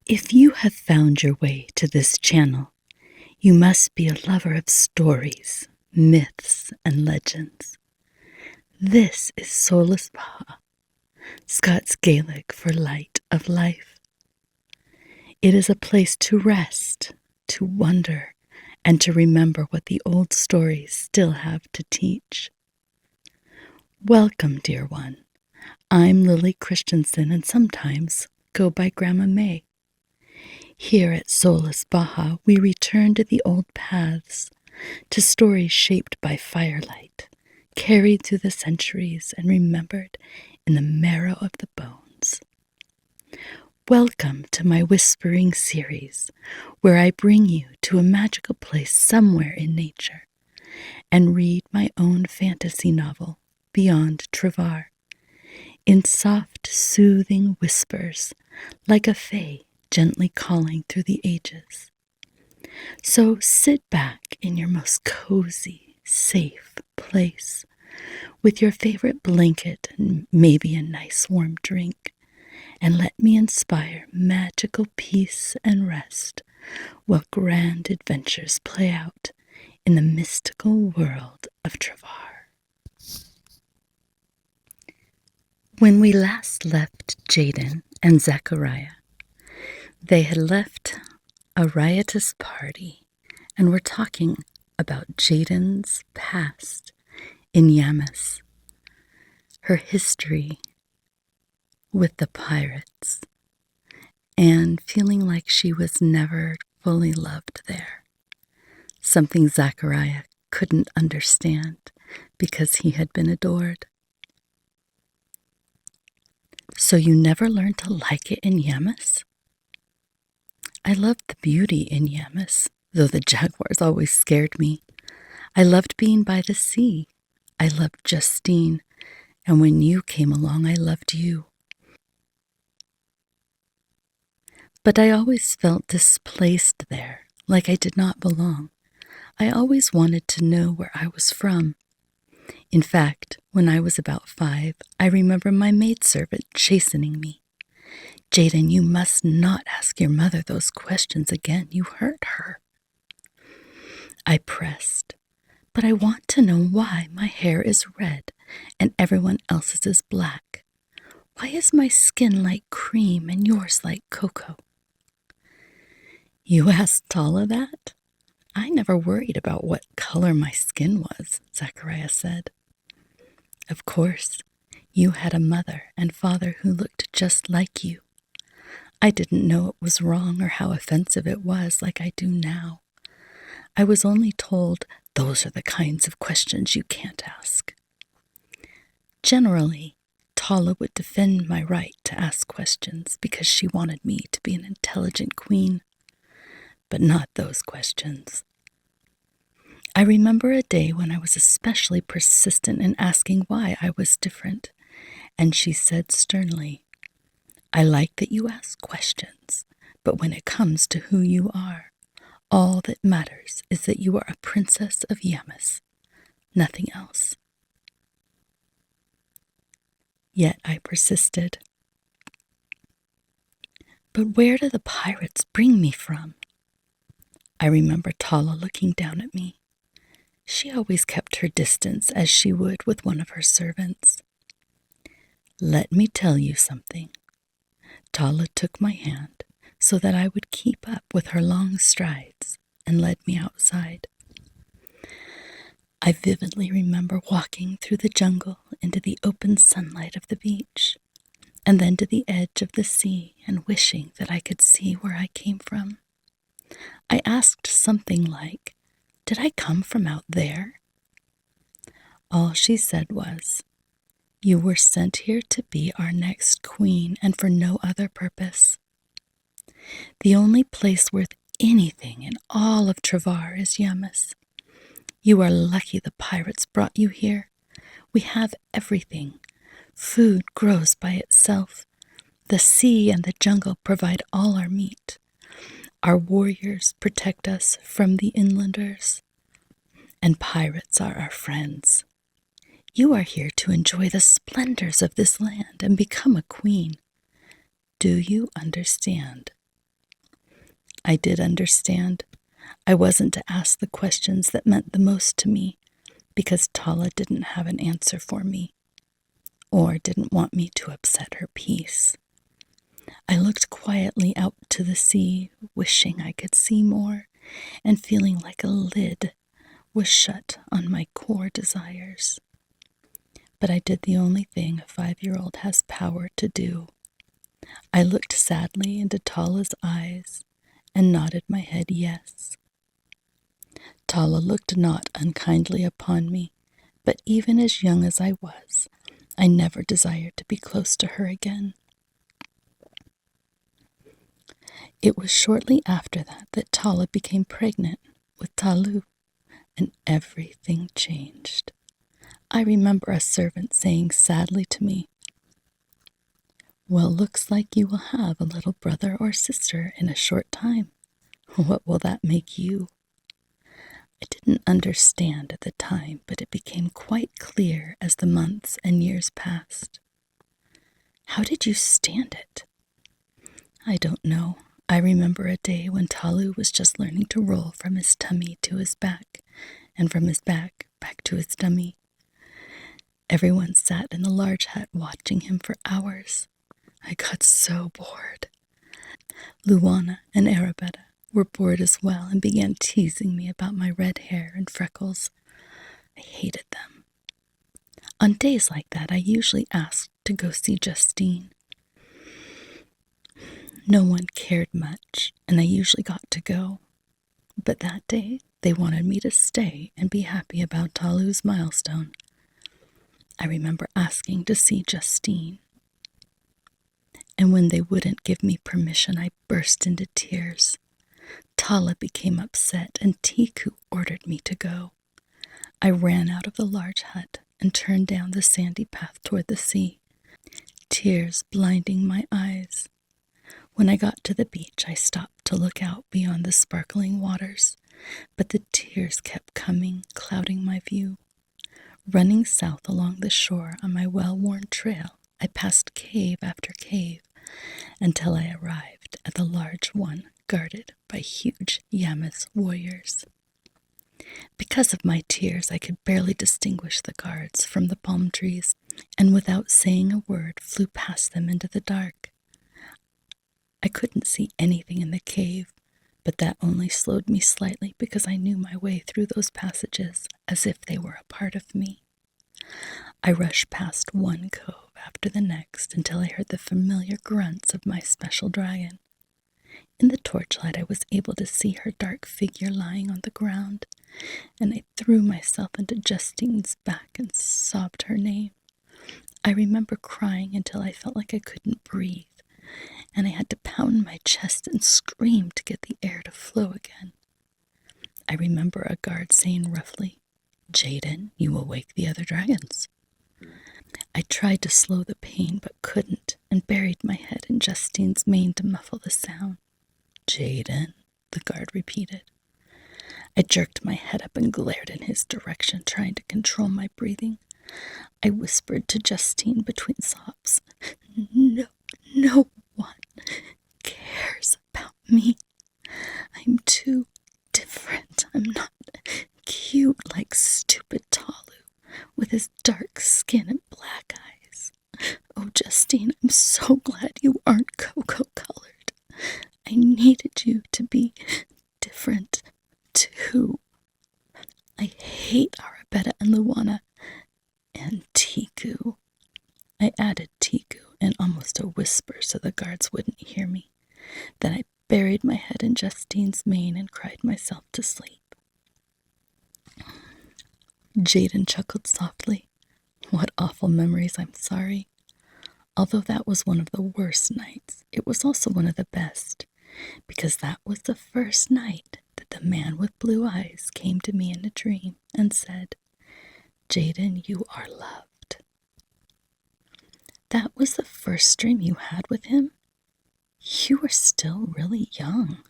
If you have found your way to this channel, you must be a lover of stories, myths, and legends. This is Solas Baha, Scots Gaelic for light of life. It is a place to rest, to wonder, and to remember what the old stories still have to teach. Welcome, dear one. I'm Lily Christensen and sometimes go by Grandma May. Here at Solas Baha, we return to the old paths, to stories shaped by firelight, carried through the centuries and remembered in the marrow of the bones. Welcome to my whispering series, where I bring you to a magical place somewhere in nature and read my own fantasy novel, Beyond Trivar, in soft, soothing whispers, like a fae gently calling through the ages. So sit back in your most cozy, safe place with your favorite blanket and maybe a nice warm drink, and let me inspire magical peace and rest while grand adventures play out in the mystical world of Trivar. When we last left Jaden and Zechariah, they had left a riotous party and were talking about Jaden's past in Yamis, her history with the pirates, and feeling like she was never fully loved there, something Zechariah couldn't understand because he had been adored. So you never learned to like it in Yamis? I loved the beauty in Yamis, though the jaguars always scared me. I loved being by the sea. I loved Justine, and when you came along, I loved you. But I always felt displaced there, like I did not belong. I always wanted to know where I was from. In fact, when I was about 5, I remember my maidservant chastening me. Jaden, you must not ask your mother those questions again. You hurt her. I pressed, but I want to know why my hair is red and everyone else's is black. Why is my skin like cream and yours like cocoa? You asked Tala that? I never worried about what color my skin was, Zechariah said. Of course, you had a mother and father who looked just like you. I didn't know it was wrong or how offensive it was like I do now. I was only told those are the kinds of questions you can't ask. Generally, Tala would defend my right to ask questions because she wanted me to be an intelligent queen, but not those questions. I remember a day when I was especially persistent in asking why I was different, and she said sternly, I like that you ask questions, but when it comes to who you are, all that matters is that you are a princess of Yamis, nothing else. Yet I persisted. But where do the pirates bring me from? I remember Tala looking down at me. She always kept her distance as she would with one of her servants. Let me tell you something. Tala took my hand so that I would keep up with her long strides and led me outside. I vividly remember walking through the jungle into the open sunlight of the beach, and then to the edge of the sea and wishing that I could see where I came from. I asked something like, did I come from out there? All she said was, you were sent here to be our next queen and for no other purpose. The only place worth anything in all of Trivar is Yamis. You are lucky the pirates brought you here. We have everything. Food grows by itself. The sea and the jungle provide all our meat. Our warriors protect us from the inlanders. And pirates are our friends. You are here to enjoy the splendors of this land and become a queen. Do you understand? I did understand. I wasn't to ask the questions that meant the most to me because Tala didn't have an answer for me or didn't want me to upset her peace. I looked quietly out to the sea, wishing I could see more and feeling like a lid was shut on my core desires. But I did the only thing a 5-year-old has power to do. I looked sadly into Tala's eyes and nodded my head yes. Tala looked not unkindly upon me, but even as young as I was, I never desired to be close to her again. It was shortly after that Tala became pregnant with Talu, and everything changed. I remember a servant saying sadly to me, "Well, looks like you will have a little brother or sister in a short time. What will that make you?" I didn't understand at the time, but it became quite clear as the months and years passed. How did you stand it? I don't know. I remember a day when Talu was just learning to roll from his tummy to his back, and from his back to his tummy. Everyone sat in the large hut watching him for hours. I got so bored. Luana and Arabetta were bored as well and began teasing me about my red hair and freckles. I hated them. On days like that, I usually asked to go see Justine. No one cared much, and I usually got to go. But that day, they wanted me to stay and be happy about Talu's milestone. I remember asking to see Justine. And when they wouldn't give me permission, I burst into tears. Tala became upset, and Tiku ordered me to go. I ran out of the large hut and turned down the sandy path toward the sea, tears blinding my eyes. When I got to the beach, I stopped to look out beyond the sparkling waters, but the tears kept coming, clouding my view. Running south along the shore on my well-worn trail, I passed cave after cave until I arrived at the large one guarded by huge Yamis warriors. Because of my tears, I could barely distinguish the guards from the palm trees, and without saying a word, flew past them into the dark. I couldn't see anything in the cave, but that only slowed me slightly because I knew my way through those passages as if they were a part of me. I rushed past one cove after the next until I heard the familiar grunts of my special dragon. In the torchlight, I was able to see her dark figure lying on the ground, and I threw myself into Justine's back and sobbed her name. I remember crying until I felt like I couldn't breathe, and I had to pound my chest and scream to get the air to flow again. I remember a guard saying roughly, "Jaden, you will wake the other dragons." I tried to slow the pain but couldn't, and buried my head in Justine's mane to muffle the sound. "Jaden," the guard repeated. I jerked my head up and glared in his direction, trying to control my breathing. I whispered to Justine between sobs, No one cares about me. I'm too different. I'm not cute like stupid Talu with his dark skin and black eyes. Oh, Justine, I'm so glad you aren't cocoa-colored. I needed you to be different, too. I hate Arabetta and Luana and Tiku." I added Tiku in almost a whisper so the guards wouldn't hear me. Then I buried my head in Justine's mane and cried myself to sleep. Jaden chuckled softly. "What awful memories, I'm sorry. Although that was one of the worst nights, it was also one of the best, because that was the first night that the man with blue eyes came to me in a dream and said, 'Jaden, you are loved.'" "That was the first dream you had with him? You were still really young."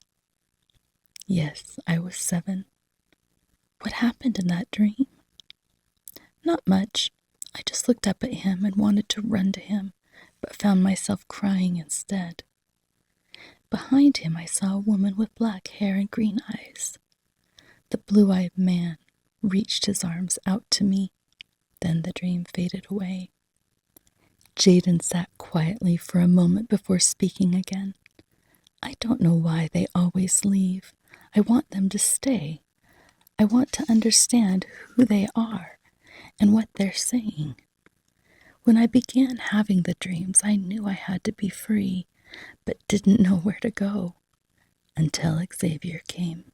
"Yes, I was 7. What happened in that dream?" "Not much. I just looked up at him and wanted to run to him, but found myself crying instead." Behind him, I saw a woman with black hair and green eyes. The blue-eyed man reached his arms out to me. Then the dream faded away. Jaden sat quietly for a moment before speaking again. I don't know why they always leave. I want them to stay. I want to understand who they are and what they're saying. When I began having the dreams, I knew I had to be free, but didn't know where to go until Xavier came.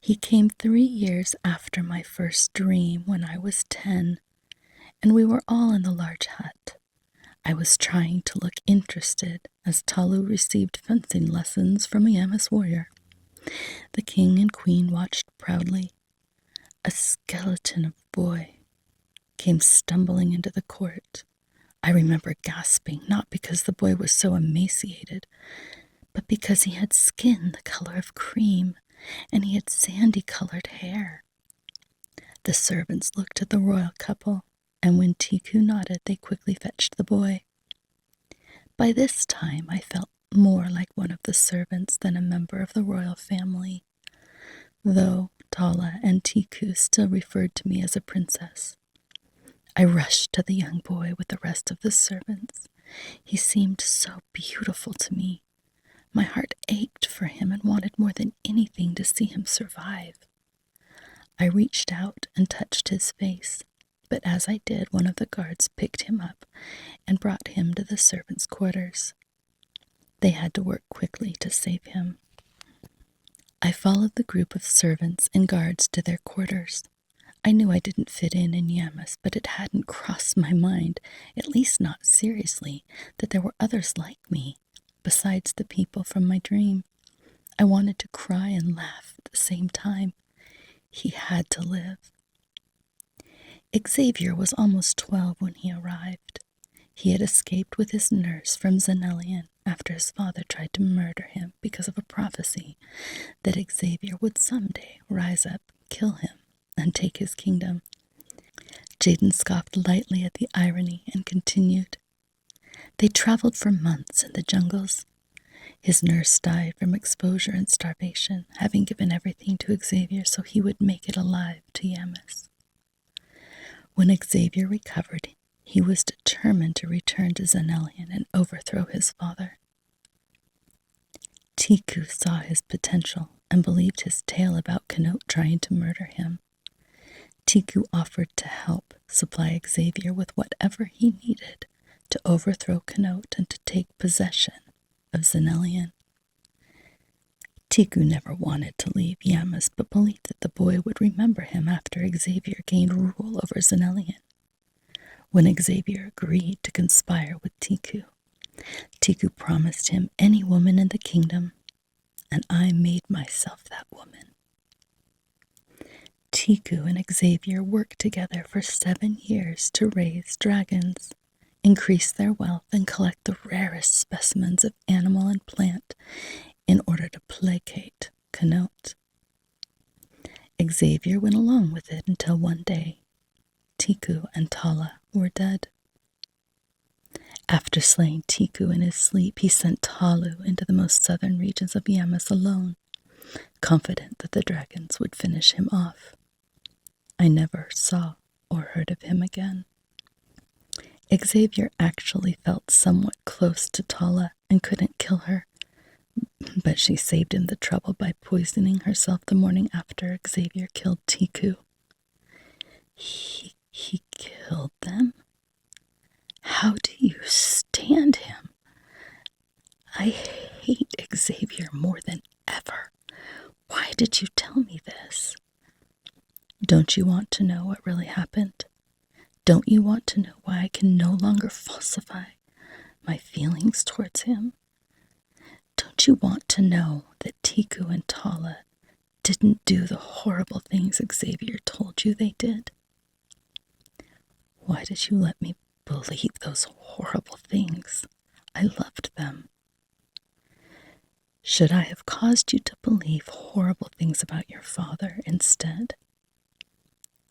He came 3 years after my first dream when I was 10, and we were all in the large hut. I was trying to look interested as Talu received fencing lessons from a Yamis warrior. The king and queen watched proudly. A skeleton of boy came stumbling into the court. I remember gasping, not because the boy was so emaciated, but because he had skin the color of cream, and he had sandy-colored hair. The servants looked at the royal couple, and when Tiku nodded, they quickly fetched the boy. By this time, I felt more like one of the servants than a member of the royal family, though Tala and Tiku still referred to me as a princess. I rushed to the young boy with the rest of the servants. He seemed so beautiful to me. My heart ached for him and wanted more than anything to see him survive. I reached out and touched his face, but as I did, one of the guards picked him up and brought him to the servants' quarters. They had to work quickly to save him. I followed the group of servants and guards to their quarters. I knew I didn't fit in Yamis, but it hadn't crossed my mind, at least not seriously, that there were others like me, besides the people from my dream. I wanted to cry and laugh at the same time. He had to live. Xavier was almost 12 when he arrived. He had escaped with his nurse from Xenelian after his father tried to murder him because of a prophecy that Xavier would someday rise up, kill him, and take his kingdom. Jaden scoffed lightly at the irony and continued. They traveled for months in the jungles. His nurse died from exposure and starvation, having given everything to Xavier so he would make it alive to Yamis. When Xavier recovered, he was determined to return to Xenelian and overthrow his father. Tiku saw his potential and believed his tale about Canute trying to murder him. Tiku offered to help supply Xavier with whatever he needed to overthrow Canute and to take possession of Xenelian. Tiku never wanted to leave Yamis, but believed that the boy would remember him after Xavier gained rule over Xenelian. When Xavier agreed to conspire with Tiku, Tiku promised him any woman in the kingdom, and I made myself that woman. Tiku and Xavier worked together for 7 years to raise dragons, increase their wealth, and collect the rarest specimens of animal and plant in order to placate Canute. Xavier went along with it until one day, Tiku and Tala were dead. After slaying Tiku in his sleep, he sent Talu into the most southern regions of Yamis alone, confident that the dragons would finish him off. I never saw or heard of him again. Xavier actually felt somewhat close to Tala and couldn't kill her, but she saved him the trouble by poisoning herself the morning after Xavier killed Tiku. He killed them? How do you stand him? I hate Xavier more than ever. Why did you tell me this? Don't you want to know what really happened? Don't you want to know why I can no longer falsify my feelings towards him? Don't you want to know that Tiku and Tala didn't do the horrible things Xavier told you they did? Why did you let me believe those horrible things? I loved them. Should I have caused you to believe horrible things about your father instead?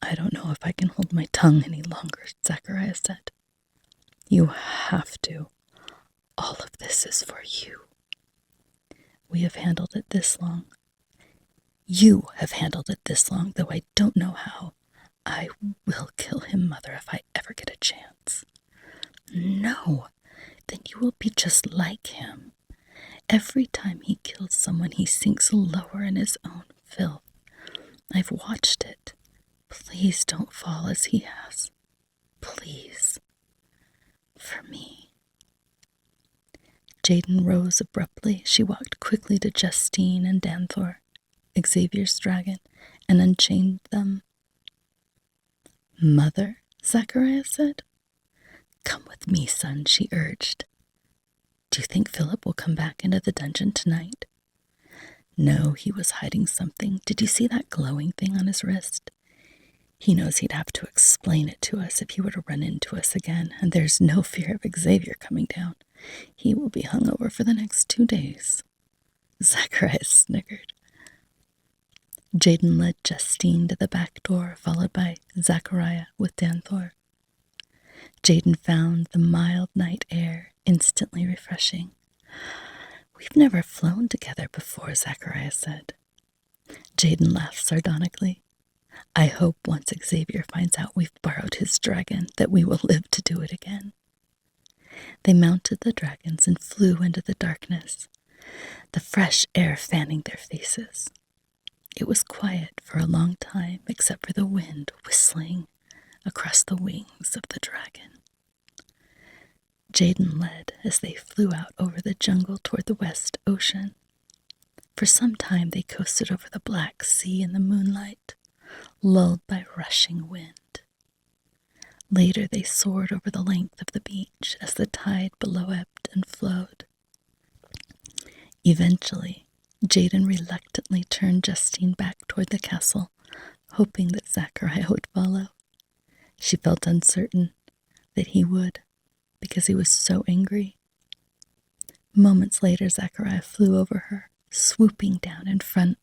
I don't know if I can hold my tongue any longer, Zachariah said. You have to. All of this is for you. we have handled it this long. You have handled it this long, though I don't know how. I will kill him, Mother, if I ever get a chance. No, then you will be just like him. Every time he kills someone, he sinks lower in his own filth. I've watched it. Please don't fall as he has. Please. For me. Jaden rose abruptly. She walked quickly to Justine and Danthor, Xavier's dragon, and unchained them. Mother, Zachariah said. Come with me, son, she urged. Do you think Philip will come back into the dungeon tonight? No, he was hiding something. Did you see that glowing thing on his wrist? He knows he'd have to explain it to us if he were to run into us again, and there's no fear of Xavier coming down. He will be hungover for the next 2 days. Zacharias snickered. Jaden led Justine to the back door, followed by Zachariah with Danthor. Jaden found the mild night air instantly refreshing. We've never flown together before, Zachariah said. Jaden laughed sardonically. I hope once Xavier finds out we've borrowed his dragon that we will live to do it again. They mounted the dragons and flew into the darkness, the fresh air fanning their faces. It was quiet for a long time, except for the wind whistling across the wings of the dragon. Jaden led as they flew out over the jungle toward the west ocean. For some time they coasted over the Black Sea in the moonlight, lulled by rushing wind. Later they soared over the length of the beach as the tide below ebbed and flowed. Eventually, Jaden reluctantly turned Justine back toward the castle, hoping that Zachariah would follow. She felt uncertain that he would, because he was so angry. Moments later, Zachariah flew over her, swooping down in front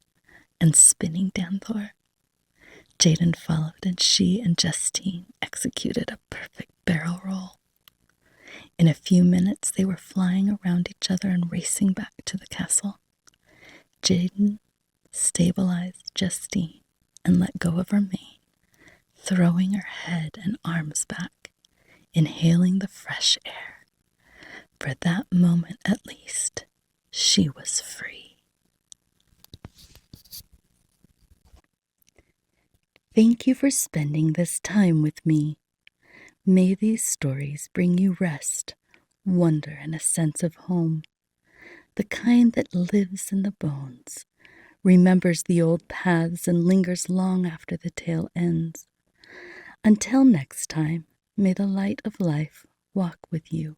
and spinning Danthor. Jaden followed, and she and Justine executed a perfect barrel roll. In a few minutes, they were flying around each other and racing back to the castle. Jaden stabilized Justine and let go of her mane, throwing her head and arms back, inhaling the fresh air. For that moment, at least, she was free. Thank you for spending this time with me. May these stories bring you rest, wonder, and a sense of home, the kind that lives in the bones, remembers the old paths, and lingers long after the tale ends. Until next time, may the light of life walk with you.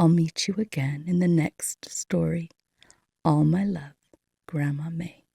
I'll meet you again in the next story. All my love, Grandma May.